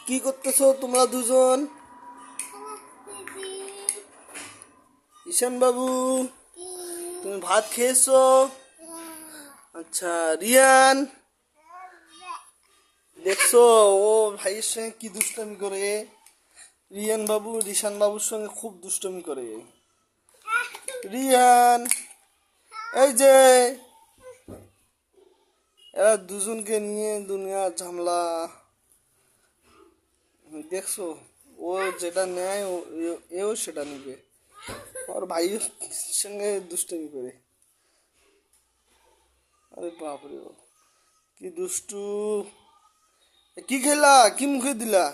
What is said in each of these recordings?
কি করতেছো তোমরা দুজন? ঈশান বাবু, তুমি ভাত খেয়েছো? আচ্ছা, রিয়ান দেখছো ও ভাইয়ের সঙ্গে কি দুষ্টামি করে? রিয়ান বাবু ঈশান বাবুর সঙ্গে খুব দুষ্টামি করে। রিয়ান, এই যে এরা দুজনকে নিয়ে দুনিয়ার ঝামেলা দেখছো। ও যেটা নেয় এও সেটা নিবে। আর ভাইয়ের সঙ্গে দুষ্টামি করে। আরে বাপরে বাপ, কি দুষ্টু! কি খেলা, কি মুখে দিলা?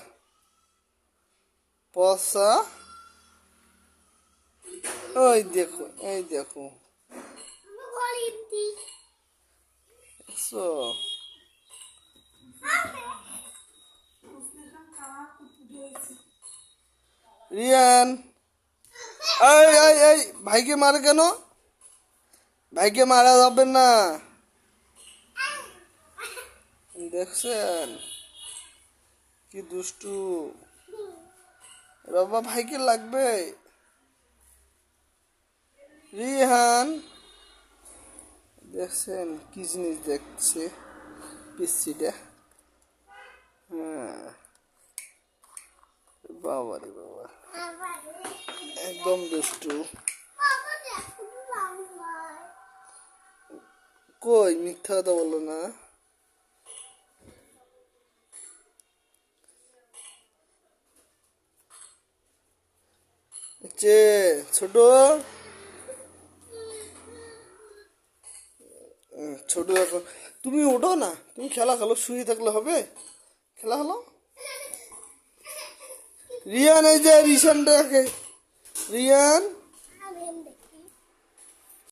পসা, ওই দেখো, এই দেখো দেখছো? রিয়ান, এই এই এই ভাইকে মারে কেন? ভাইকে মারা যাবে না, দেখছেন কি দুষ্টু। বাবা ভাইকে লাগবে। রিহান, দেখছেন কি জিনিস দেখছে পিসিটা? হ্যাঁ, বাবা রে বাবা, একদম দুষ্টু। কই মিথ্যা কথা বলো না। যে ছোট, ছোট এখন তুমি ওঠো না, তুমি খেলা খেলো, শুয়ে থাকলে হবে? খেলা খেলো। রিয়ান, এই যে রিশানটাকে, রিয়ান